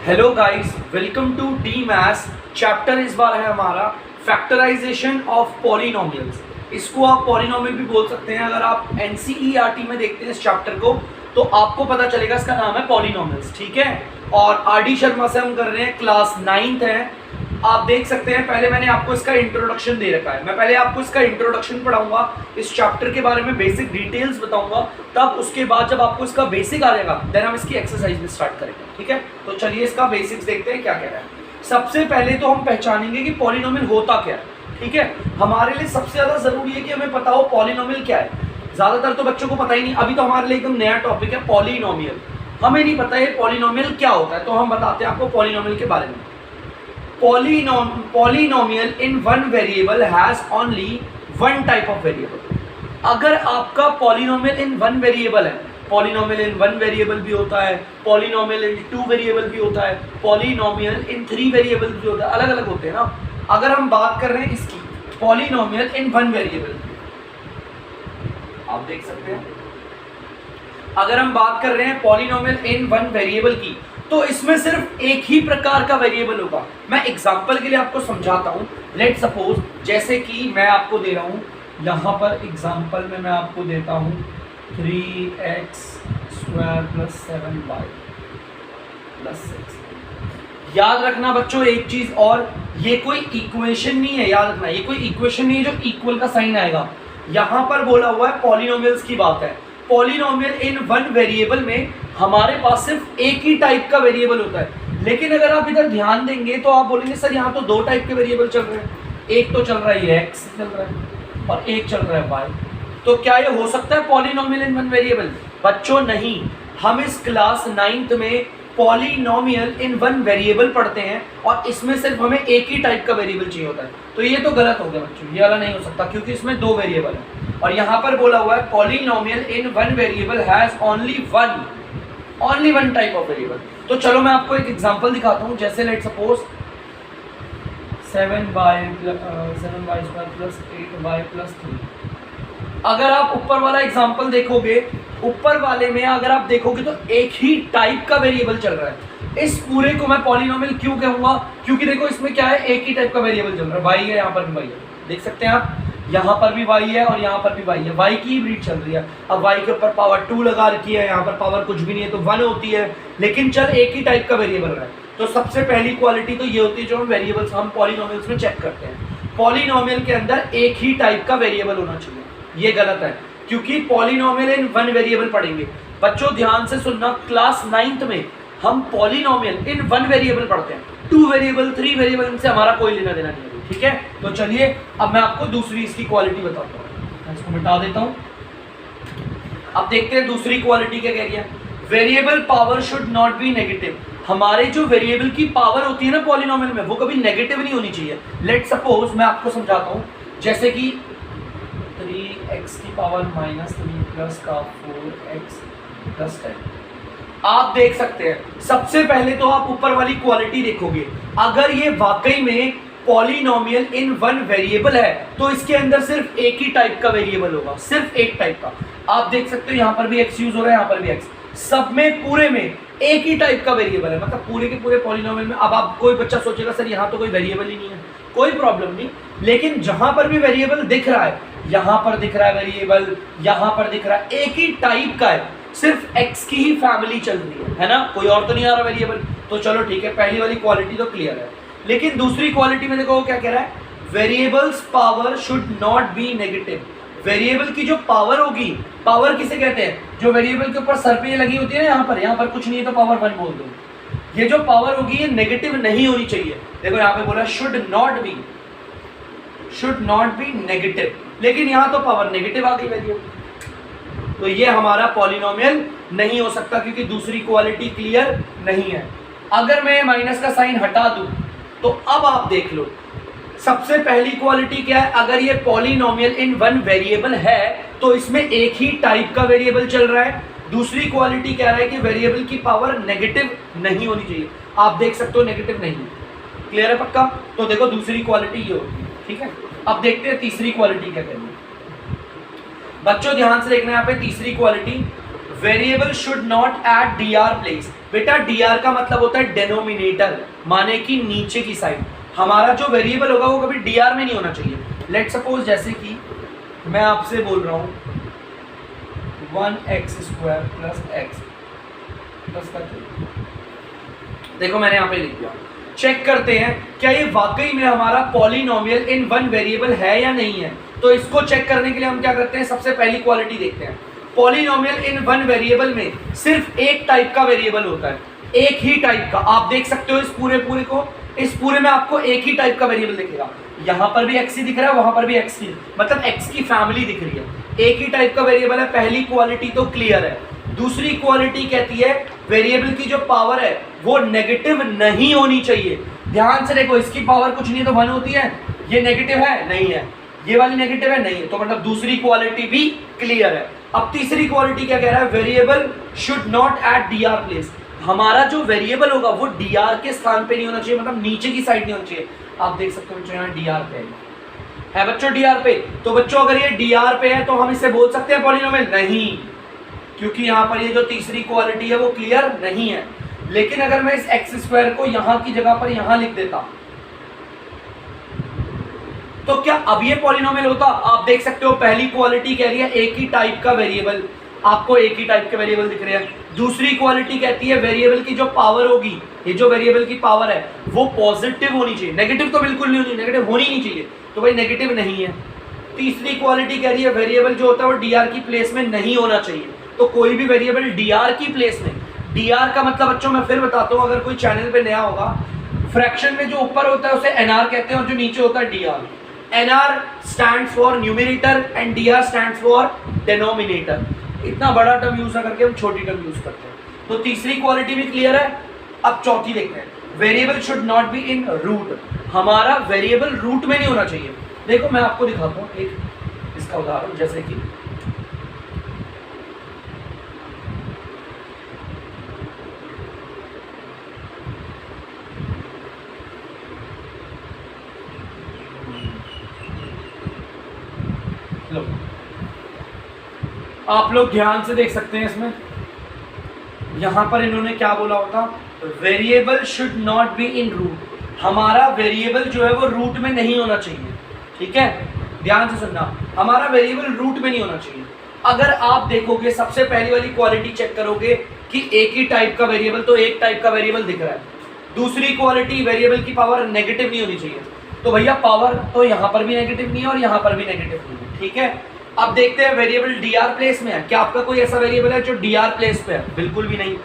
Hello guys, welcome to the maths. Chapter इस बार है हमारा फैक्टराइजेशन ऑफ पॉलिनोमियल्स। इसको आप पॉलिनोमियल भी बोल सकते हैं। अगर आप एनसीईआरटी में देखते हैं इस चैप्टर को तो आपको पता चलेगा इसका नाम है पॉलिनोमियल्स, ठीक है। और आरडी शर्मा से हम कर रहे हैं, क्लास 9th है। आप देख सकते हैं, पहले मैंने आपको इसका इंट्रोडक्शन दे रखा है। मैं पहले आपको इसका इंट्रोडक्शन पढ़ाऊंगा, इस चैप्टर के बारे में बेसिक डिटेल्स बताऊंगा, तब उसके बाद जब आपको इसका बेसिक आ जाएगा देन हम इसकी एक्सरसाइज में स्टार्ट करेंगे, ठीक है। तो चलिए इसका बेसिक्स देखते हैं क्या कह रहा है। सबसे पहले तो हम पहचानेंगे कि पॉलिनोमियल होता क्या है, ठीक है। हमारे लिए सबसे ज्यादा जरूरी है कि हमें पता हो पॉलिनोमियल क्या है। ज्यादातर तो बच्चों को पता ही नहीं, अभी तो हमारे लिए एकदम नया टॉपिक है पॉलिनोमियल। हमें नहीं पता है पॉलिनोमियल क्या होता है, तो हम बताते हैं आपको पॉलिनोमियल के बारे में। Polynomial in one variable has only one type of variable। अगर आपका polynomial in one variable है, polynomial in one variable भी होता है, polynomial in two variable भी होता है, polynomial in three variable भी होता है, अलग अलग होते हैं ना। अगर हम बात कर रहे हैं इसकी polynomial in one variable, आप देख सकते हैं, अगर हम बात कर रहे हैं polynomial in one variable की, तो इसमें सिर्फ एक ही प्रकार का वेरिएबल होगा। मैं एग्जांपल के लिए आपको समझाता हूं। लेट सपोज, जैसे कि मैं आपको दे रहा हूं, यहां पर एग्जांपल में मैं आपको देता हूं 3x² + 7y + 6। याद रखना बच्चों एक चीज और, ये कोई इक्वेशन नहीं है, याद रखना ये कोई इक्वेशन नहीं है जो इक्वल का साइन आएगा। यहां पर बोला हुआ है पॉलिनोमियल्स की बात है। पॉलिनोमियल इन वन वेरिएबल में हमारे पास सिर्फ एक ही टाइप का वेरिएबल होता है। लेकिन अगर आप इधर ध्यान देंगे तो आप बोलेंगे सर यहाँ तो दो टाइप के वेरिएबल चल रहे हैं, एक तो चल रहा है x चल रहा है और एक चल रहा है y। तो क्या ये हो सकता है पॉलिनोमियल इन वन वेरिएबल? बच्चों नहीं, हम इस क्लास 9th में पॉलिनोमियल इन वन वेरिएबल पढ़ते हैं और इसमें सिर्फ हमें एक ही टाइप का वेरिएबल चाहिए होता है। तो ये तो गलत हो गया बच्चों, ये वाला नहीं हो सकता क्योंकि इसमें दो वेरिएबल है। और यहाँ पर बोला हुआ है polynomial in one variable has only one type of variable. तो चलो मैं आपको एक एग्जांपल दिखाता हूँ। जैसे लेट सपोज 7y² + 8y + 3। अगर आप ऊपर वाला एग्जांपल देखोगे, ऊपर वाले में अगर आप देखोगे तो एक ही टाइप का वेरिएबल चल रहा है। इस पूरे को मैं पॉलिनोमियल क्यों कहूंगा? क्योंकि देखो इसमें क्या है, एक ही टाइप का वेरिएबल चल रहा है। y है, यहाँ पर भी y है, देख सकते हैं आप, यहाँ पर भी y है और यहाँ पर भी y है। y की ब्रीड चल रही है। अब y के ऊपर पावर 2 लगा रखी है, यहाँ पर पावर कुछ भी नहीं है तो 1 होती है, लेकिन चल एक ही टाइप का वेरिएबल रहा है। तो सबसे पहली क्वालिटी तो ये होती है जो हम वेरिएबल्स हम पॉलिनोमियल्स में चेक करते हैं, पॉलिनोमियल के अंदर एक ही टाइप का वेरिएबल होना चाहिए। ये गलत है क्योंकि पॉलिनोमियल इन वन वेरिएबल पढ़ेंगे। बच्चों ध्यान से सुनना, क्लास 9th में हम पॉलिनोमियल इन वन वेरिएबल पढ़ते हैं। 2 वेरिएबल 3 वेरिएबल इनसे हमारा कोई लेना देना नहीं है, ठीक है। तो चलिए अब मैं आपको दूसरी इसकी क्वालिटी बताता हूँ। मैं इसको मिटा देता हूँ। अब देखते हैं दूसरी क्वालिटी क्या कह रही है। Variable power should not B negative. हमारे जो वेरिएबल की पावर होती है ना पॉलिनोमियल में, वो कभी नेगेटिव नहीं होनी चाहिए। लेट सपोज मैं आपको समझाता हूँ, जैसे कि 3x⁻³ + 4x + 10। आप देख सकते हैं, सबसे पहले तो आप ऊपर वाली क्वालिटी देखोगे, अगर ये वाकई में पॉलिनोमियल इन वन वेरिएबल है तो इसके अंदर सिर्फ एक ही टाइप का वेरिएबल होगा, सिर्फ एक टाइप का। आप देख सकते हो यहाँ पर भी x यूज हो रहा है, यहाँ पर भी x, सब में पूरे में एक ही टाइप का वेरिएबल है, मतलब पूरे के पूरे पॉलिनोमियल में। अब आप कोई बच्चा सोचेगा सर यहाँ तो कोई वेरिएबल ही नहीं है, कोई प्रॉब्लम नहीं, लेकिन जहां पर भी वेरिएबल दिख रहा है, यहां पर दिख रहा है वेरिएबल, यहां पर दिख रहा है, एक ही टाइप का है, सिर्फ x की ही फैमिली चल रही है ना, कोई और तो नहीं आ रहा वेरिएबल। तो चलो ठीक है, पहली वाली क्वालिटी तो क्लियर है। लेकिन दूसरी क्वालिटी में देखो वो क्या कह रहा है, variables power should not B negative. Variable की जो पावर होगी, पावर किसे कहते हैं, जो वेरिएबल के ऊपर सर पे ये लगी होती है ना, यहाँ पर कुछ नहीं है तो पावर 1 बोल दो। ये जो पावर होगी ये नेगेटिव नहीं होनी चाहिए। देखो यहाँ पे बोला शुड नॉट बी नेगेटिव, लेकिन यहाँ तो पावर नेगेटिव आ गई वेरिएबल, तो ये हमारा पॉलिनोमियल नहीं हो सकता क्योंकि दूसरी क्वालिटी क्लियर नहीं है। अगर मैं माइनस का साइन हटा दूं तो अब आप देख लो, सबसे पहली क्वालिटी क्या है, अगर ये पॉलिनोमियल इन वन वेरिएबल है तो इसमें एक ही टाइप का वेरिएबल चल रहा है। दूसरी क्वालिटी कह रहा है कि वेरिएबल की पावर नेगेटिव नहीं होनी चाहिए। आप देख सकते हो नेगेटिव नहीं, क्लियर है पक्का। तो देखो दूसरी क्वालिटी ये होगी, ठीक है। अब देखते हैं तीसरी क्वालिटी क्या कहती है। बच्चों ध्यान से देखना, यहाँ पे तीसरी quality, variable should not eight dr place. बेटा dr का मतलब होता है डेनोमिनेटर, माने कि नीचे की साइड। हमारा जो वेरिएबल होगा वो कभी dr में नहीं होना चाहिए। लेट सपोज जैसे कि मैं आपसे बोल रहा हूं 1x² प्लस x प्लस का, देखो मैंने यहां पे लिख दिया। चेक करते हैं क्या ये वाकई में हमारा पॉलिनोमियल इन वन वेरिएबल है या नहीं है। तो इसको चेक करने के लिए हम क्या करते हैं, सबसे पहली क्वालिटी देखते हैं। पॉलिनोमियल इन वन वेरिएबल में सिर्फ एक टाइप का वेरिएबल होता है, एक ही टाइप का। आप देख सकते हो इस पूरे को, इस पूरे में आपको एक ही टाइप का वेरिएबल दिखेगा। यहाँ पर भी x ही दिख रहा है, वहां पर भी x ही, मतलब x की फैमिली दिख रही है। एक ही टाइप का वेरिएबल है, पहली क्वालिटी तो क्लियर है। दूसरी क्वालिटी कहती है वेरिएबल की जो पावर है वो नेगेटिव नहीं होनी चाहिए। ध्यान से देखो, इसकी पावर कुछ नहीं है तो 1 होती है, ये नेगेटिव है नहीं है, ये वाली नेगेटिव है नहीं है, तो मतलब दूसरी क्वालिटी भी क्लियर है। अब तीसरी क्वालिटी क्या कह रहा है, variable should not eight dr place. हमारा जो वेरिएबल होगा वो dr के स्थान पे नहीं होना चाहिए, मतलब नीचे की साइड नहीं होना चाहिए। आप देख सकते हो बच्चों यहाँ dr पे है बच्चों, dr पे। तो बच्चों अगर ये dr पे है तो हम इसे बोल सकते हैं पॉलिनोमियल? नहीं, क्योंकि यहाँ पर ये जो तीसरी क्वालिटी है वो क्लियर नहीं है। लेकिन अगर मैं इस x² को यहाँ की जगह पर यहाँ लिख देता तो क्या अब ये पॉलिनोमियल होता? आप देख सकते हो पहली क्वालिटी कह रही है एक ही टाइप का वेरिएबल, आपको एक ही टाइप के वेरिएबल दिख रहे हैं। दूसरी क्वालिटी कहती है वेरिएबल की जो पावर होगी, ये जो वेरिएबल की पावर है वो पॉजिटिव होनी चाहिए, नेगेटिव तो बिल्कुल नहीं होनी, नेगेटिव होनी नहीं चाहिए, तो भाई नेगेटिव नहीं है। तीसरी क्वालिटी कह रही है वेरिएबल जो होता है वो dr की प्लेस में नहीं होना चाहिए, तो कोई भी वेरिएबल dr की प्लेस में। dr का मतलब बच्चों मैं फिर बताता हूँ, अगर कोई चैनल पे नया होगा, फ्रैक्शन में जो ऊपर होता है उसे nr कहते हैं और जो नीचे होता है dr। nr stands for numerator and dr stands for denominator। इतना बड़ा टर्म यूज करके हम छोटी टर्म यूज करते हैं। तो तीसरी क्वालिटी भी क्लियर है। अब चौथी देखते हैं, variable should not be in root. हमारा वेरिएबल रूट में नहीं होना चाहिए। देखो मैं आपको दिखाता हूँ एक इसका उदाहरण, जैसे कि लो, आप लोग ध्यान से देख सकते हैं इसमें, यहां पर इन्होंने क्या बोला होता, variable should not be in root. हमारा वेरिएबल जो है वो रूट में नहीं होना चाहिए, ठीक है, ध्यान से सुनना, हमारा वेरिएबल रूट में नहीं होना चाहिए। अगर आप देखोगे सबसे पहली वाली क्वालिटी चेक करोगे कि एक ही टाइप का वेरिएबल, तो एक टाइप का वेरिएबल दिख रहा है। दूसरी क्वालिटी वेरिएबल की पावर नेगेटिव नहीं होनी चाहिए, तो भैया पावर तो यहाँ पर भी नेगेटिव नहीं है और यहाँ पर भी नेगेटिव नहीं है, ठीक है। अब देखते हैं वेरिएबल dr प्लेस में है, क्या आपका कोई ऐसा वेरिएबल है जो dr प्लेस पे है? बिल्कुल भी नहीं।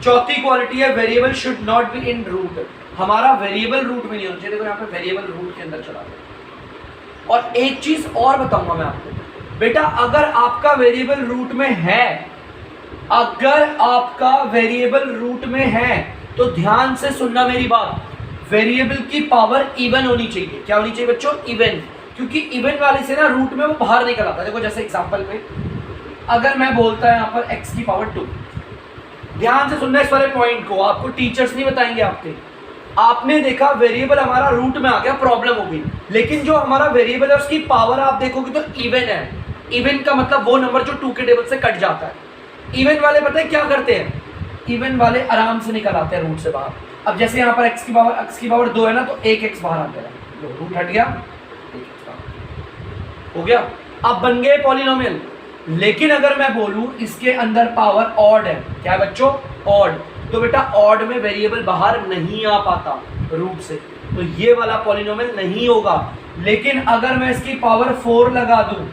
चौथी क्वालिटी है variable should not be in root. हमारा वेरिएबल रूट में नहीं होना चाहिए। देखो यहाँ पे वेरिएबल रूट के अंदर चला गया। और एक चीज और बताऊंगा मैं आपको, बेटा अगर आपका वेरिएबल रूट में है, अगर आपका वेरिएबल रूट में है तो ध्यान से सुनना मेरी बात, वेरिएबल की पावर इवन होनी चाहिए। क्या होनी चाहिए बच्चों? इवन। क्योंकि इवन वाले से ना रूट में वो बाहर निकल आता है। देखो जैसे एग्जांपल पे अगर मैं बोलता है यहाँ पर x की पावर 2, ध्यान से सुनना इस वाले पॉइंट को, आपको टीचर्स नहीं बताएंगे आपके। आपने देखा वेरिएबल हमारा रूट में आ गया, प्रॉब्लम हो गई, लेकिन जो हमारा वेरिएबल है उसकी पावर आप देखोगे तो इवन है। इवन का मतलब वो नंबर जो 2 के टेबल से कट जाता है। इवन वाले पता है क्या करते हैं? इवन वाले आराम से निकल आते हैं रूट से बाहर। अब जैसे यहाँ पर x की पावर 2 है ना, तो 1x बाहर आ गया, रूट हट गया, हो गया। अब बन गए पॉलिनोमियल। लेकिन अगर मैं बोलूं इसके अंदर पावर ऑड है, क्या है बच्चों? ऑड, तो बेटा ऑड में वेरिएबल बाहर नहीं आ पाता रूट से, तो ये वाला पॉलिनोमियल नहीं होगा। लेकिन अगर मैं इसकी पावर 4 लगा दूं,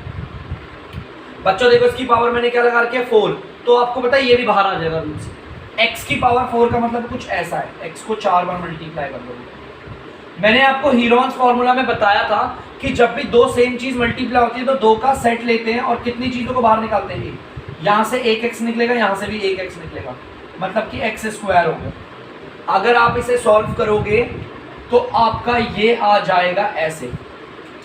बच्चों देखो इसकी पावर मैंने क्या लगा रखी है? 4, तो आपको पता है ये भी बाहर आ जाएगा रूट से। x की पावर 4 का मतलब कुछ ऐसा है, x को 4 बार मल्टीप्लाई कर दो। मैंने आपको हीरोन्स फॉर्मूला में बताया था कि जब भी दो सेम चीज मल्टीप्लाई होती है तो 2 का सेट लेते हैं और कितनी चीजों को बाहर निकालते हैं। यहाँ से 1x निकलेगा, यहाँ से भी 1x निकलेगा, मतलब कि x² हो गया। अगर आप इसे सॉल्व करोगे तो आपका ये आ जाएगा ऐसे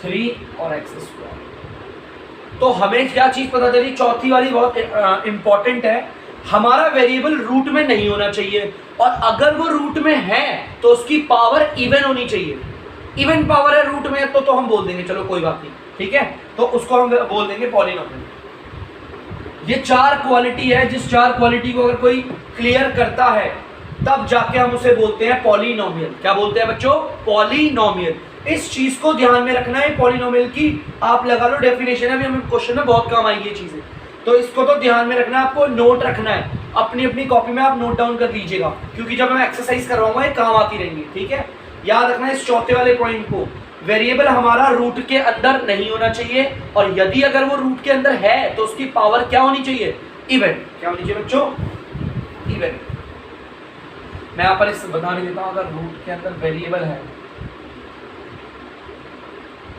3 और x²। तो हमें क्या चीज पता चली? चौथी वाली बहुत इंपॉर्टेंट है, हमारा वेरिएबल रूट में नहीं होना चाहिए, और अगर वो रूट में है तो उसकी पावर इवन होनी चाहिए। इवन पावर है रूट में तो हम बोल देंगे चलो कोई बात नहीं, ठीक है, तो उसको हम बोल देंगे पॉलिनोमियल। ये 4 क्वालिटी है, जिस 4 क्वालिटी को अगर कोई क्लियर करता है तब जाके हम उसे बोलते हैं पॉलिनोमियल। क्या बोलते हैं बच्चों? पॉलिनोमियल। इस चीज को ध्यान में रखना है। पॉलिनोमियल की आप लगा लो डेफिनेशन है, अभी हमें क्वेश्चन में बहुत काम आएगी ये चीजें, तो इसको तो ध्यान में रखना है, आपको नोट रखना है, अपनी अपनी कॉपी में आप नोट डाउन कर लीजिएगा, क्योंकि जब मैं एक्सरसाइज करवाऊंगा ये काम आती रहेंगी। ठीक है, याद रखना है इस चौथे वाले पॉइंट को। वेरिएबल हमारा रूट के अंदर नहीं होना चाहिए, और यदि अगर वो रूट के अंदर है तो उसकी पावर क्या होनी चाहिए? इवन। क्या होनी चाहिए बच्चों? इवन। मैं यहाँ पर इस बता नहीं देता हूं, अगर रूट के अंदर वेरिएबल है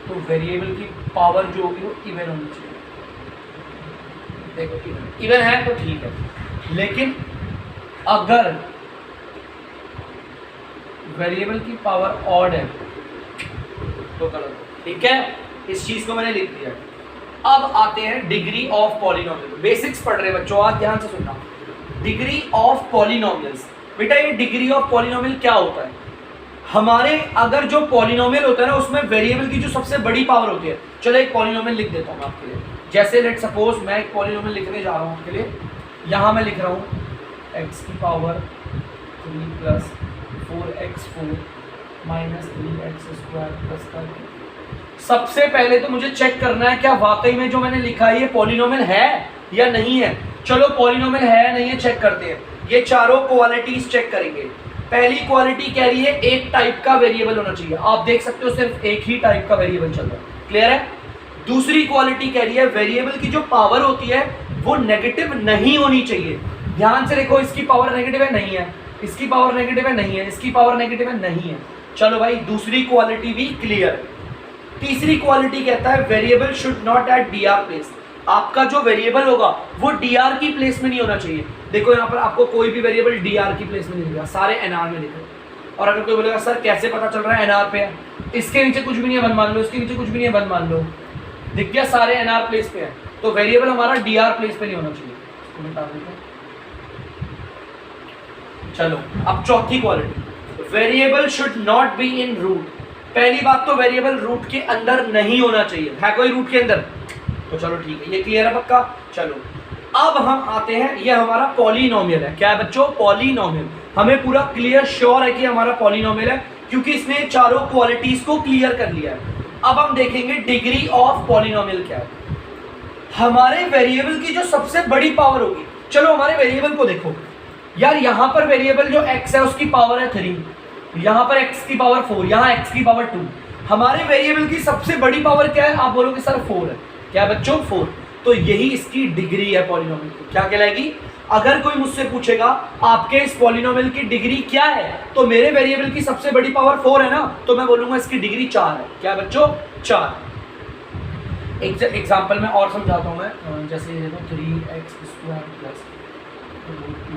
तो वेरिएबल की पावर जो होगी वो इवन होनी चाहिए। देखो इवन है तो ठीक है, लेकिन अगर वेरिएबल की पावर ऑड है तो गलत। ठीक है, इस चीज को मैंने लिख दिया। अब आते हैं डिग्री ऑफ पॉलिनोमियल। बेसिक्स पढ़ रहे बच्चों, आज ध्यान से सुनना। Degree of polynomials. बेटा ये डिग्री ऑफ पॉलिनोमियल क्या होता है? हमारे अगर जो पॉलिनोमियल होता है ना उसमें वेरिएबल की जो सबसे बड़ी पावर होती है। चलो एक पॉलिनोमियल लिख देता हूँ आपके लिए। जैसे लेट सपोज मैं एक पॉलिनोमियल लिखने जा रहा हूँ आपके लिए। यहाँ मैं लिख रहा हूँ x की power 3 plus 4x4 minus 3x² plus 30। सबसे पहले तो मुझे चेक करना है क्या वाकई में जो मैंने लिखा है ये पॉलिनोमियल है या नहीं है। चलो पॉलिनोमियल है नहीं है चेक करते हैं। ये चारों क्वालिटीज चेक करेंगे। पहली क्वालिटी कह रही है एक टाइप का वेरिएबल होना चाहिए। आप देख सकते हो सिर्फ एक ही टाइप का वेरिएबल चल रहा है। क्लियर है? दूसरी क्वालिटी कह रही है वेरिएबल की जो पावर होती है वो नेगेटिव नहीं होनी चाहिए। ध्यान से देखो, इसकी पावर नेगेटिव है नहीं है, इसकी पावर नेगेटिव है नहीं है, इसकी पावर नेगेटिव है नहीं है। चलो भाई दूसरी क्वालिटी भी क्लियर। तीसरी क्वालिटी कहता है variable should not at DR place. आपका जो वेरिएबल होगा वो डीआर की प्लेस में नहीं होना चाहिए। देखो यहाँ पर आपको कोई भी वेरिएबल डीआर की प्लेस में नहीं दिखेगा, सारे एनआर में दिखे। और अगर कोई बोलेगा सर कैसे पता चल रहा है एनआर पे है, इसके नीचे कुछ भी नहीं है बंद मान लो, इसके नीचे कुछ भी नहीं है बंद मान लो, दिख गया सारे एनआर प्लेस पे है, तो वेरिएबल हमारा डीआर प्लेस पे नहीं होना चाहिए। इसको मिटा देते हैं। चलो अब चौथी quality, variable should not be in root. पहली बात तो वेरिएबल रूट के अंदर नहीं होना चाहिए। है कोई रूट के अंदर? तो चलो ठीक है, ये क्लियर है पक्का। चलो अब हम आते हैं, ये हमारा पॉलिनोमियल है। क्या है बच्चों? पॉलिनोमियल। हमें पूरा क्लियर श्योर है कि हमारा पॉलिनोमियल है, क्योंकि इसने चारों क्वालिटीज को क्लियर कर लिया है। अब हम देखेंगे डिग्री ऑफ पॉलिनोमियल क्या है। हमारे वेरिएबल की जो सबसे बड़ी पावर होगी, चलो हमारे वेरिएबल को देखो यार, यहां पर वेरिएबल जो x है उसकी पावर है 3, यहां पर x की पावर 4, यहां x की पावर 2। हमारे वेरिएबल की सबसे बड़ी पावर क्या है? आप बोलोगे सर 4 है। क्या बच्चों? 4। तो यही इसकी डिग्री है पॉलिनोमियल की। क्या कहलाएगी? अगर कोई मुझसे पूछेगा आपके इस पॉलिनोमियल की डिग्री क्या है, तो मेरे वेरिएबल की सबसे बड़ी पावर 4 है ना, तो मैं बोलूंगा इसकी डिग्री 4 है। क्या बच्चों? 4। एग्जाम्पल में और समझाता हूं मैं। जैसे ये देखो 3x² प्लस 2x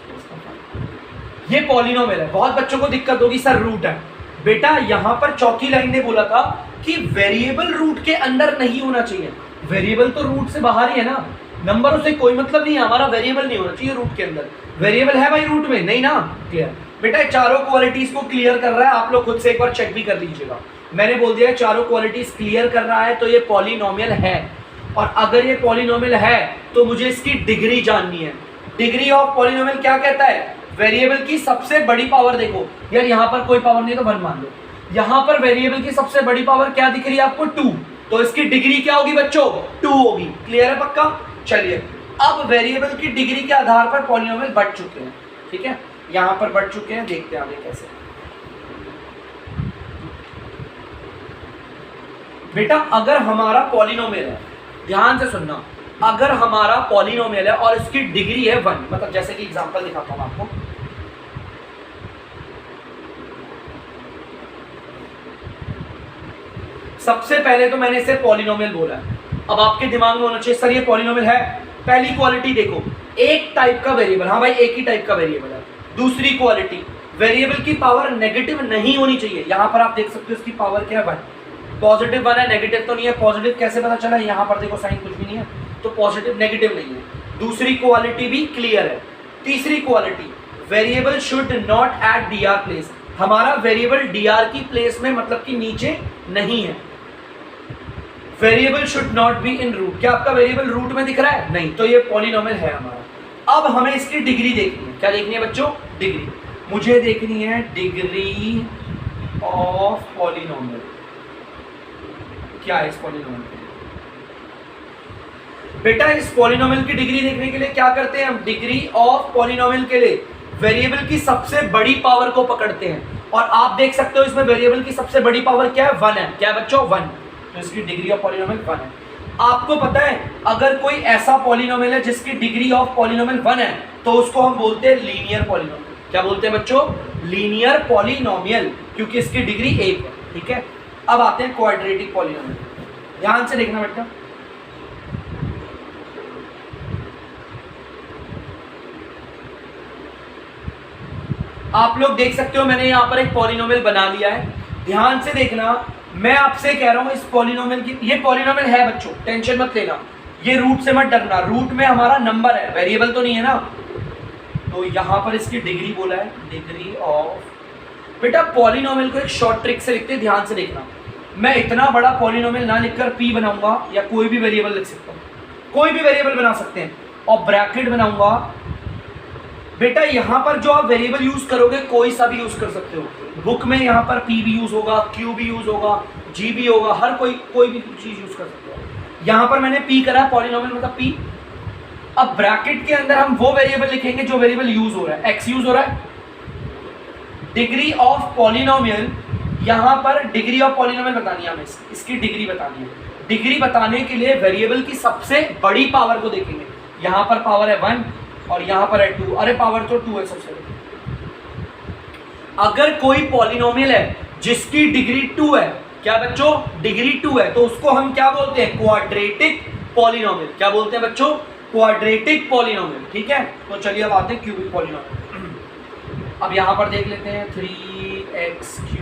प्लस 5। ये पॉलिनोमियल है। बहुत बच्चों को दिक्कत होगी सर रूट है। बेटा यहां पर चौथी लाइन ने बोला था कि वेरिएबल रूट के अंदर नहीं होना चाहिए। वेरिएबल तो रूट से बाहर ही है ना, नंबरों से कोई मतलब नहीं है। हमारा वेरिएबल नहीं होना चाहिए रूट के अंदर। वेरिएबल है भाई रूट में नहीं ना। क्लियर? बेटा चारों क्वालिटीज को क्लियर कर रहा है, आप लोग खुद से एक बार चेक भी कर लीजिएगा। मैंने बोल दिया चारों क्वालिटीज क्लियर कर रहा है तो ये पॉलिनोमियल है। और अगर ये पॉलिनोमियल है तो मुझे इसकी डिग्री जाननी है। डिग्री ऑफ पॉलिनोमियल क्या कहता है? वेरिएबल की सबसे बड़ी पावर। देखो यार यहाँ पर कोई पावर नहीं तो 1 मान लो। यहाँ पर वेरिएबल की सबसे बड़ी पावर क्या दिख रही है आपको? 2। तो इसकी डिग्री क्या होगी बच्चों? 2 होगी। क्लियर है पक्का? चलिए अब वेरिएबल की डिग्री के आधार पर पॉलिनोमियल बढ़ चुके हैं। ठीक है, यहाँ पर बढ़ चुके हैं, देखते हैं आगे कैसे। बेटा अगर हमारा पॉलिनोमियल है, ध्यान से सुनना, अगर हमारा पॉलिनोमियल है और इसकी डिग्री है 1, मतलब जैसे कि एग्जांपल दिखाता हूं आपको। सबसे पहले तो मैंने इसे पॉलिनोमियल बोला है। अब आपके दिमाग में होना चाहिए सर ये पॉलिनोमियल है। पहली क्वालिटी देखो, एक टाइप का वेरिएबल। हाँ भाई एक ही टाइप का वेरिएबल है। दूसरी क्वालिटी, वेरिएबल की पावर नेगेटिव नहीं होनी चाहिए। यहां पर आप देख सकते हो इसकी पावर क्या है? 1। पॉजिटिव 1 है, नेगेटिव तो नहीं है। पॉजिटिव कैसे पता चला? यहाँ पर देखो साइन कुछ भी नहीं है, तो पॉजिटिव नेगेटिव नहीं है। दूसरी क्वालिटी भी क्लियर है। तीसरी quality, variable should not at DR place. हमारा वेरिएबल डीआर की प्लेस में मतलब कि नीचे नहीं है। Variable should not be in root. क्या आपका वेरिएबल रूट में दिख रहा है? नहीं, तो ये पॉलिनोमियल है हमारा। अब हमें इसकी डिग्री देखनी है। क्या देखनी है बच्चों? डिग्री। मुझे देखनी है डिग्री ऑफ पॉलिनोमियल। क्या है इस पॉलिनोमियल की? बेटा इस पॉलिनोमियल की डिग्री देखने के लिए क्या करते हैं हम? डिग्री ऑफ पॉलिनोमियल के लिए वेरिएबल की सबसे बड़ी पावर को पकड़ते हैं, और आप देख सकते हो इसमें वेरिएबल की सबसे बड़ी पावर क्या है? 1 है। क्या है बच्चों? 1। तो इसकी डिग्री ऑफ पॉलिनोमियल 1 है। आपको पता है अगर कोई ऐसा पॉलिनोमियल है जिसकी डिग्री ऑफ पॉलिनोमियल 1 है तो उसको हम बोलते हैं लीनियर पॉलिनोमियल। क्या बोलते हैं बच्चों? लीनियर पॉलिनोमियल, क्योंकि इसकी डिग्री 1 है। ठीक है, अब आते हैं क्वाड्रेटिक पॉलिनोमियल। ध्यान से देखना बेटा, आप लोग देख सकते हो मैंने यहां पर एक पॉलिनोमियल बना लिया है। ध्यान से देखना, मैं आपसे कह रहा हूं इस पॉलिनोमियल की, ये पॉलिनोमियल है बच्चों, टेंशन मत लेना, ये रूट से मत डरना, रूट में हमारा नंबर है, वेरिएबल तो नहीं है ना। तो यहां पर इसकी डिग्री बोला है, डिग्री ऑफ। बेटा पॉलिनोमियल को एक शॉर्ट ट्रिक से लिखते हैं, ध्यान से देखना। मैं इतना बड़ा पॉलिनोमियल ना लिखकर p बनाऊंगा, या कोई भी वेरिएबल लिख सकता हूं, कोई भी वेरिएबल बना सकते हैं, और ब्रैकेट बनाऊंगा। बेटा यहां पर जो आप वेरिएबल यूज करोगे कोई सा भी यूज कर सकते हो, बुक में यहां पर p भी यूज होगा, q भी यूज होगा, g भी होगा, हर कोई भी चीज यूज कर सकते हो। यहां पर मैंने p करा, पॉलिनोमियल मतलब p। अब ब्रैकेट के अंदर हम वो वेरिएबल लिखेंगे जो वेरिएबल यूज हो रहा है, x यूज हो रहा है। डिग्री ऑफ पॉलिनोमियल, यहां पर डिग्री ऑफ पॉलिनोमियल बतानी है हमें, इसकी डिग्री बतानी है। डिग्री बताने के लिए वेरिएबल की सबसे बड़ी पावर को देखेंगे। यहां पर पावर है 1 और यहां पर है 2, अरे पावर तो 2 है सबसे बड़ी। अगर कोई पॉलिनोमियल है जिसकी डिग्री 2 है, क्या बच्चों? डिग्री 2 है, तो उसको हम क्या बोलते हैं? Quadratic polynomial. क्या बोलते हैं बच्चों? Quadratic polynomial. ठीक है, तो चलिए अब आते हैं क्यूबिक पॉलिनोमियल। अब यहां पर देख लेते हैं 3x³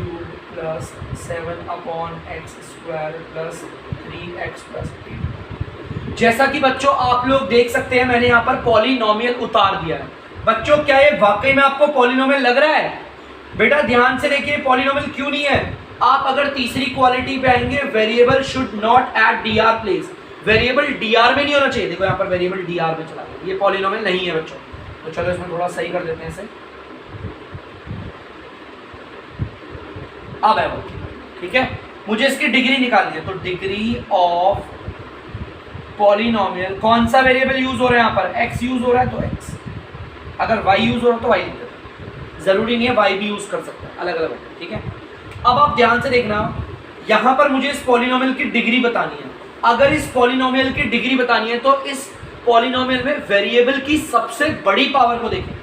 plus 7/x² plus 3x plus 8। जैसा कि बच्चों आप लोग देख सकते हैं मैंने यहाँ पर पॉलिनोमियल उतार दिया है। बच्चों क्या ये वाकई में आपको पॉलिनोमियल लग रहा है? बेटा ध्यान से देखिए, पॉलिनोमियल क्यों नहीं है? आप अगर तीसरी क्वालिटी पे आएंगे, variable should not eight dr place, variable dr में नहीं होना चाहिए। देखो यहाँ पर वेरिएबल dr में चला गया, ये पॉलिनोमियल नहीं है बच्चों। तो चलो इसमें थोड़ा सही कर देते हैं इसे। अब है वो, ठीक है, मुझे इसकी डिग्री निकालनी है। तो डिग्री ऑफ पॉलिनोमियल, कौन सा वेरिएबल यूज हो रहा है यहाँ पर? x यूज हो रहा है तो x, अगर y यूज हो रहा है तो y लिख देते, जरूरी नहीं है y भी यूज कर सकते हैं, अलग अलग है। ठीक है, अब आप ध्यान से देखना, यहाँ पर मुझे इस पॉलिनोमियल की डिग्री बतानी है। अगर इस पॉलिनोमियल की डिग्री बतानी है तो इस पॉलिनोमियल में वेरिएबल की सबसे बड़ी पावर को देखें।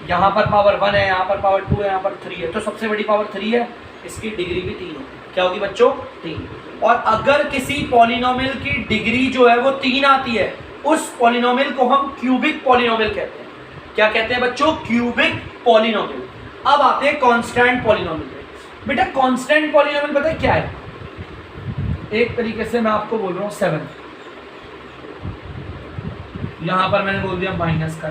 यहाँ पर पावर 1 है, यहाँ पर पावर 2 है, यहाँ पर 3 है, तो सबसे बड़ी पावर 3 है, इसकी डिग्री भी 3 होगी। क्या होगी बच्चों? 3। और अगर किसी पॉलिनोमियल की डिग्री जो है वो 3 आती है, उस पॉलिनोमियल को हम क्यूबिक पॉलिनोमियल कहते हैं। क्या कहते हैं बच्चों? Cubic polynomial. अब आते हैं कांस्टेंट पॉलिनोमियल पे। बेटा कांस्टेंट पॉलिनोमियल पता है क्या है? एक तरीके से मैं आपको बोल रहा हूँ 7, यहां पर मैंने बोल दिया माइनस का।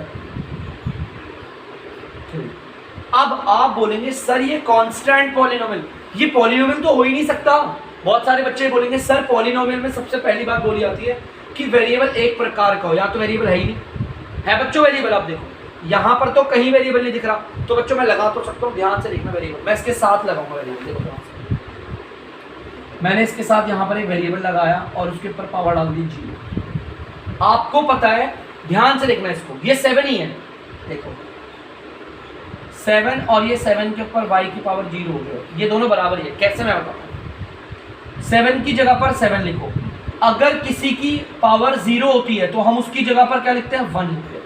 अब आप बोलेंगे सर ये कांस्टेंट पॉलिनोमियल, ये पॉलिनोमियल तो हो ही नहीं सकता। बहुत सारे बच्चे बोलेंगे सर पॉलिनोमियल में सबसे पहली बात बोली जाती है कि वेरिएबल एक प्रकार का हो, या तो वेरिएबल है ही नहीं है बच्चों। वेरिएबल आप देखो यहाँ पर तो कहीं वेरिएबल नहीं दिख रहा, तो बच्चों मैं लगा तो सकता हूँ, ध्यान से देखना वेरिएबल, मैं इसके साथ लगाऊंगा वेरिएबल। देखो मैंने इसके साथ यहाँ पर एक वेरिएबल लगाया और उसके ऊपर पावर डाल दी 0। आपको पता है, ध्यान से देखना इसको, ये 7 ही है, देखो 7 और ये 7 के ऊपर y की पावर 0 हो गया, ये दोनों बराबर ही है। कैसे मैं बताता हूँ, 7 की जगह पर 7 लिखो। अगर किसी की पावर 0 होती है तो हम उसकी जगह पर क्या लिखते हैं? 1 लिखते हैं।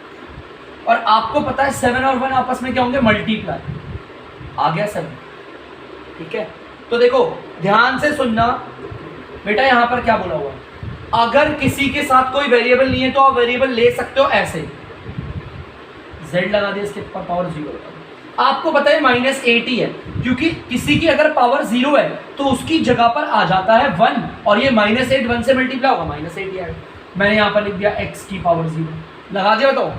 और आपको पता है 7 और 1 आपस में क्या होंगे? मल्टीप्लाई, आ गया 7। ठीक है, तो देखो ध्यान से सुनना बेटा, यहां पर क्या बोला हुआ है? अगर किसी के साथ कोई वेरिएबल नहीं है तो आप वेरिएबल ले सकते हो ऐसे, z लगा दिया, इसके ऊपर पावर 0 लगा। आपको पता है -8 ही है, क्योंकि किसी की अगर पावर 0 है तो उसकी जगह पर आ जाता है 1, और ये -8 1 से मल्टीप्लाई होगा, -8 ही आएगा। मैंने यहाँ पर लिख दिया x की पावर 0 लगा दिया। बताओ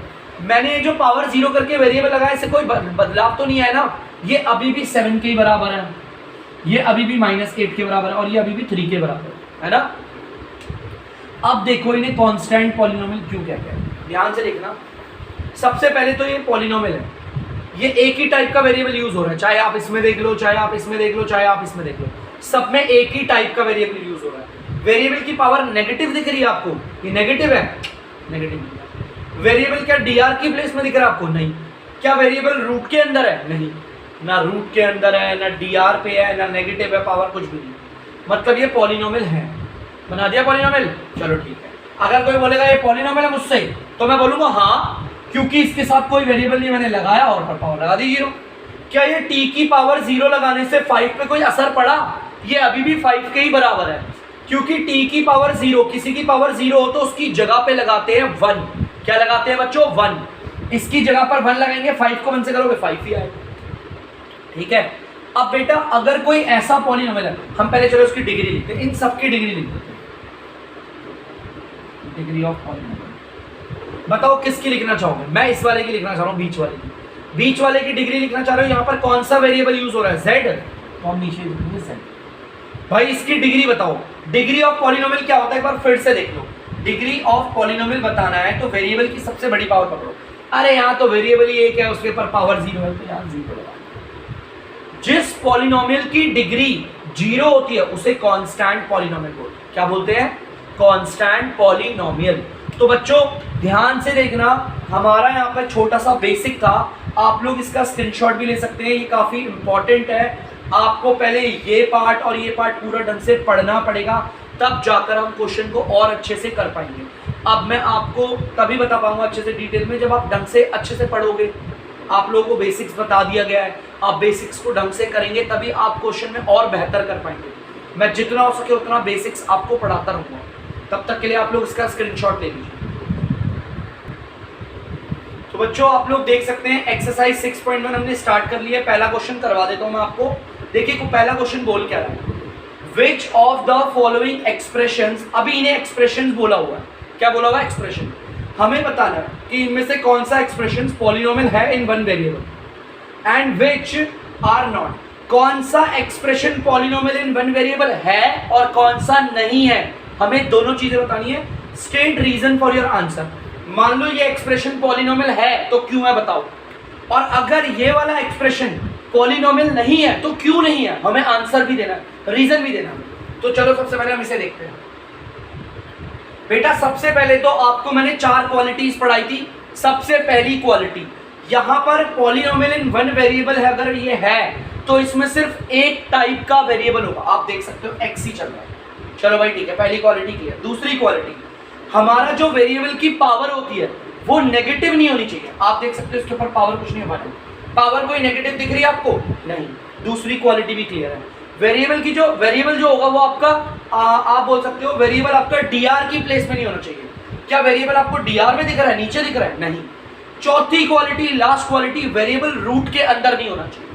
मैंने जो पावर 0 करके वेरिएबल लगाया, इससे कोई बदलाव तो नहीं है ना? ये अभी भी 7 के बराबर है, ये अभी भी -8 के बराबर है, और ये अभी भी 3 के बराबर है ना? अब देखो इन्हें कांस्टेंट पॉलिनोमियल क्यों कहते हैं, ध्यान से देखना। सबसे पहले तो ये पॉलिनोमियल है, ये एक ही टाइप का वेरिएबल यूज हो रहा है, चाहे आप इसमें देख लो, चाहे आप इसमें देख लो, चाहे आप इसमें देख लो, सब में एक ही टाइप का वेरिएबल यूज हो रहा है। वेरिएबल की पावर नेगेटिव दिख रही है आपको, ये नेगेटिव है, नेगेटिव। वेरिएबल क्या डीआर की प्लेस में दिख रहा है आपको? नहीं। क्या वेरिएबल रूट के अंदर है? नहीं, ना रूट के अंदर है, ना डीआर पे है, ना नेगेटिव है, पावर कुछ भी नहीं, मतलब ये पॉलिनोमियल है। बना दिया पॉलिनोमियल, चलो ठीक है। अगर कोई बोलेगा ये पॉलिनोमियल है मुझसे, तो मैं बोलूंगा हाँ, क्योंकि इसके साथ कोई वेरिएबल नहीं मैंने लगाया और पर पावर लगा दी 0। क्या ये t की पावर 0 लगाने से 5 पे कोई असर पड़ा? ये अभी भी 5 के ही बराबर है, क्योंकि t की पावर 0, किसी की पावर 0 हो तो उसकी जगह पे लगाते हैं 1। क्या लगाते हैं बच्चों? 1। इसकी जगह पर 1 लगाएंगे, 5 को 1 से करोगे 5 ही आएगा, ठीक है। अब बेटा अगर कोई ऐसा पॉलिनोमियल है, हम पहले चलो उसकी डिग्री लिखते हैं, इन सबकी डिग्री लिख देते हैं, डिग्री ऑफ पॉलिनोमियल। बताओ किसकी लिखना चाहोगे? मैं इस वाले की लिखना चाह रहा हूँ, बीच वाले की। बीच वाले की डिग्री लिखना चाह रहे हो, यहाँ पर कौन सा वेरिएबल यूज हो रहा है? z, तो हम नीचे लिखेंगे z। भाई इसकी डिग्री बताओ। डिग्री ऑफ पॉलिनोमियल क्या होता है, एक बार फिर से देख लो। डिग्री ऑफ पॉलिनोमियल बताना है तो वेरिएबल की सबसे बड़ी पावर पकड़ो। अरे यहाँ तो वेरिएबल ही एक है, उसके ऊपर पावर 0 है, तो यहाँ 0 लगा। जिस पॉलिनोमियल की डिग्री 0 होती है उसे कांस्टेंट पॉलिनोमियल बोलते हैं। क्या बोलते हैं? Constant polynomial. तो बच्चों ध्यान से देखना, हमारा यहाँ पर छोटा सा बेसिक था, आप लोग इसका स्क्रीनशॉट भी ले सकते हैं, ये काफी इंपॉर्टेंट है। आपको पहले ये पार्ट और ये पार्ट पूरा ढंग से पढ़ना पड़ेगा, तब जाकर हम क्वेश्चन को और अच्छे से कर पाएंगे। अब मैं आपको तभी बता पाऊंगा अच्छे से डिटेल में जब आप ढंग से अच्छे से पढ़ोगे। आप लोगों को बेसिक्स बता दिया गया है, आप बेसिक्स को ढंग से करेंगे तभी आप क्वेश्चन में और बेहतर कर पाएंगे। मैं जितना हो सके उतना बेसिक्स आपको पढ़ाता रहूंगा, तब तक के लिए आप लोग इसका स्क्रीनशॉट ले लीजिए। तो बच्चों आप लोग देख सकते हैं एक्सरसाइज 6.1 हमने स्टार्ट कर लिया है। पहला क्वेश्चन करवा देता हूं मैं आपको। देखिए को पहला क्वेश्चन बोल क्या रहा है, which of the following expressions, अभी इन्हें एक्सप्रेशंस बोला हुआ है। क्या बोला हुआ? एक्सप्रेशन। हमें बताना है कि इनमें से कौन सा एक्सप्रेशन पॉलिनोमियल है in one variable and which are not. कौन सा expression polynomial in one variable है और कौन सा नहीं है, हमें दोनों चीजें बतानी है। State reason for your answer. मान लो ये एक्सप्रेशन पॉलिनोमियल है तो क्यों है बताओ, और अगर ये वाला एक्सप्रेशन पॉलिनोमियल नहीं है तो क्यों नहीं है, हमें आंसर भी देना है, रीजन भी देना है। तो चलो सबसे पहले हम इसे देखते हैं। बेटा सबसे पहले तो आपको मैंने 4 क्वालिटीज पढ़ाई थी। सबसे पहली क्वालिटी, यहां पर पॉलिनोमियल इन वन वेरिएबल है, अगर ये है तो इसमें सिर्फ एक टाइप का वेरिएबल होगा। आप देख सकते हो x ही चल रहा है। चलो भाई ठीक है, पहली क्वालिटी क्लियर। दूसरी क्वालिटी, हमारा जो वेरिएबल की पावर होती है वो नेगेटिव नहीं होनी चाहिए। आप देख सकते हो इसके ऊपर पावर कुछ नहीं होगा, पावर कोई नेगेटिव दिख रही है आपको? नहीं। दूसरी क्वालिटी भी क्लियर है। वेरिएबल जो होगा वो आपका आप बोल सकते हो वेरिएबल आपका डीआर की प्लेस में नहीं होना चाहिए। क्या वेरिएबल आपको डीआर में दिख रहा है, नीचे दिख रहा है? नहीं। चौथी quality, last quality, variable root के अंदर नहीं होना चाहिए।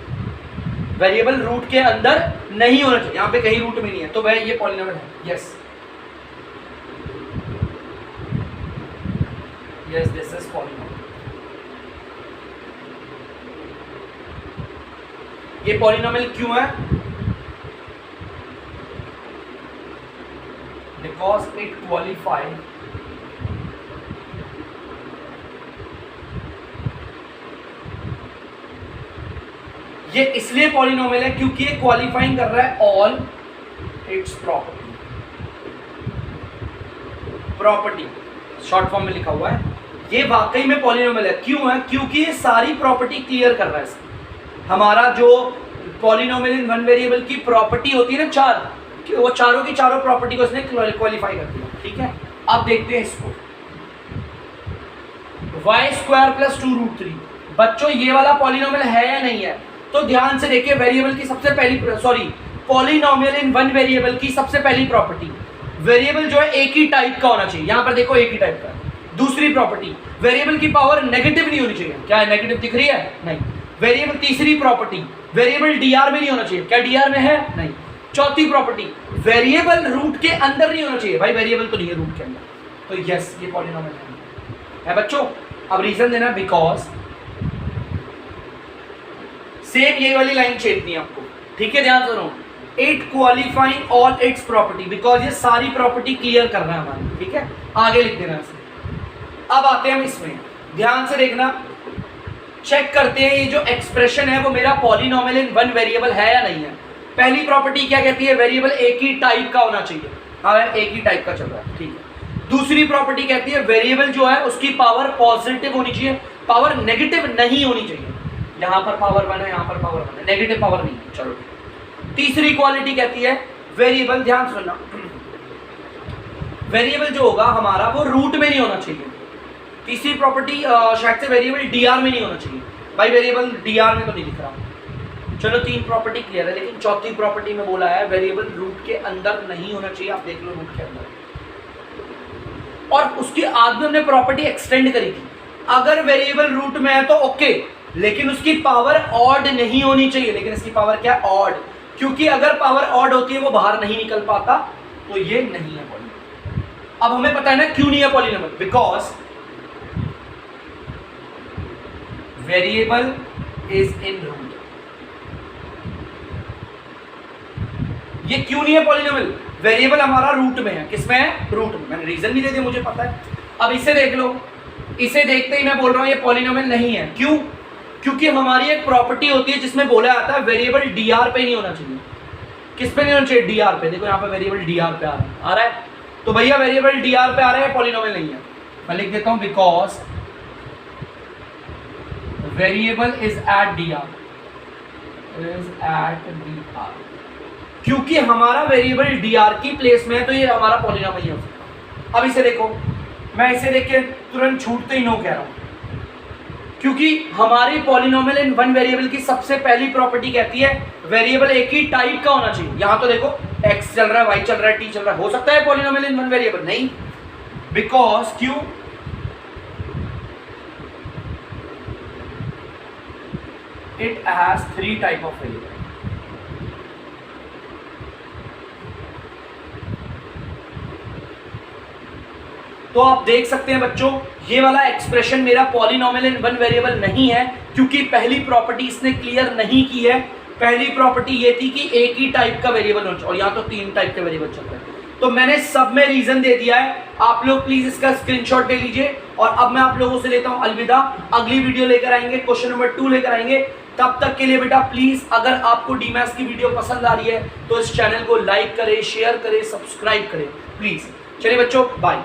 वेरिएबल रूट के अंदर नहीं होना चाहिए, यहाँ पे कहीं रूट में नहीं है, तो वह ये पॉलिनोमियल है। Yes yes, this is polynomial. ये पॉलिनोमियल क्यों है? बिकॉज इट क्वालिफाई ये इसलिए पॉलिनोमियल है क्योंकि ये क्वालिफाइंग कर रहा है all it's property short form में लिखा हुआ है। ये वाकई में पॉलिनोमियल है। क्यों है? क्योंकि ये सारी प्रॉपर्टी क्लियर कर रहा है इसकी। हमारा जो पॉलिनोमियल इन वन वेरिएबल की प्रॉपर्टी होती है ना 4, वो चारों की चारों प्रॉपर्टी को इसने क्वालिफाई कर दिया। ठीक है, अब देखते हैं इसको। y² + 2√3। बच्चों ये वाला पॉलिनोमियल है या नहीं है? तो ध्यान से देखिए, वेरिएबल की सबसे पहली पॉलिनोमियल इन वन वेरिएबल की सबसे पहली प्रॉपर्टी, वेरिएबल जो है एक ही टाइप का होना चाहिए। यहां पर देखो एक ही टाइप का। दूसरी प्रॉपर्टी, वेरिएबल की पावर नेगेटिव नहीं होनी चाहिए। क्या है, नेगेटिव दिख रही है? नहीं। वेरिएबल, तीसरी प्रॉपर्टी, वेरिएबल डीआर में नहीं होना चाहिए। क्या डीआर में है? नहीं। चौथी प्रॉपर्टी, वेरिएबल रूट के अंदर नहीं होना चाहिए। भाई वेरिएबल तो नहीं है रूट के अंदर, तो यस ये पॉलिनोमियल है बच्चों। अब रीजन देना, बिकॉज सेम यही वाली लाइन छेदनी है आपको। ठीक है, ध्यान सुनो। It qualifying all it's property, because ये सारी प्रॉपर्टी क्लियर कर रहा है हमारी, ठीक है, आगे लिख देना इसे। अब आते हैं हम इसमें, ध्यान से देखना, चेक करते हैं ये जो एक्सप्रेशन है वो मेरा पॉलिनोमियल इन वन वेरिएबल है या नहीं है। पहली प्रॉपर्टी क्या कहती है, वेरिएबल एक ही टाइप का होना चाहिए, हाँ एक ही टाइप का चल रहा है, ठीक है। दूसरी प्रॉपर्टी कहती है वेरिएबल जो है उसकी पावर पॉजिटिव होनी चाहिए, पावर नेगेटिव नहीं होनी चाहिए। यहां पर पावर 1 है, यहां पर पावर 1 है, नेगेटिव पावर नहीं है, चलो। तीसरी क्वालिटी कहती है वेरिएबल, ध्यान सुनना, वेरिएबल जो होगा हमारा वो रूट में नहीं होना चाहिए। तीसरी प्रॉपर्टी शायद से वेरिएबल डीआर में नहीं होना चाहिए, भाई वेरिएबल डीआर में तो नहीं दिख रहा। चलो 3 प्रॉपर्टी क्लियर है, लेकिन चौथी प्रॉपर्टी में बोला है वेरिएबल रूट के अंदर नहीं होना चाहिए, आप देख लो रूट के अंदर। और उसकी बाद में हमने प्रॉपर्टी एक्सटेंड करी थी, अगर वेरिएबल रूट में है तो ओके, लेकिन उसकी पावर ऑड नहीं होनी चाहिए। लेकिन इसकी पावर क्या है, ऑड, क्योंकि अगर पावर ऑड होती है वो बाहर नहीं निकल पाता, तो ये नहीं है पॉलिनोमियल। अब हमें पता है ना क्यों नहीं है polynomial, because variable is in root. ये क्यों नहीं है पॉलिनोमियल, वेरिएबल हमारा रूट में है, किसमें है, रूट में। मैंने रीजन भी दे दिया, मुझे पता है। अब इसे देख लो, इसे देखते ही मैं बोल रहा हूं ये पॉलिनोमियल नहीं है, क्यों, क्योंकि हमारी एक प्रॉपर्टी होती है जिसमें बोला जाता है वेरिएबल डीआर पे नहीं होना चाहिए। किस पे नहीं होना चाहिए, डीआर पे। देखो यहाँ पे वेरिएबल डीआर पे आ रहा है, तो भैया वेरिएबल डीआर पे आ रहा है, पॉलिनोमियल नहीं है। मैं लिख देता हूं because variable is at DR, क्योंकि हमारा वेरिएबल डीआर की प्लेस में है, तो ये हमारा पॉलिनोमियल नहीं हो सकता। अब इसे देखो, मैं इसे देख के तुरंत छूटते ही नो कह रहा हूं, क्योंकि हमारी पॉलिनोमियल इन वन वेरिएबल की सबसे पहली प्रॉपर्टी कहती है वेरिएबल एक ही टाइप का होना चाहिए। यहां तो देखो x चल रहा है, y चल रहा है, t चल रहा है, हो सकता है पॉलिनोमियल इन वन वेरिएबल, नहीं, बिकॉज क्यों, it has 3 type of variable. तो आप देख सकते हैं बच्चों, ये वाला एक्सप्रेशन मेरा पॉलिनोमियल इन वन वेरिएबल नहीं है, क्योंकि पहली प्रॉपर्टी इसने क्लियर नहीं की है। पहली प्रॉपर्टी ये थी कि एक ही टाइप का वेरिएबल होना चाहिए, और यहाँ तो 3 टाइप के वेरिएबल चल रहे हैं। तो मैंने सब में रीजन दे दिया है, आप लोग प्लीज इसका स्क्रीनशॉट ले लीजिए। और अब मैं आप लोगों से लेता हूं अलविदा, अगली वीडियो लेकर आएंगे, क्वेश्चन नंबर 2 लेकर आएंगे। तब तक के लिए बेटा प्लीज, अगर आपको डीमैथ्स की वीडियो पसंद आ रही है तो इस चैनल को लाइक करें, शेयर करें, सब्सक्राइब करें प्लीज। चलिए बच्चों, बाय।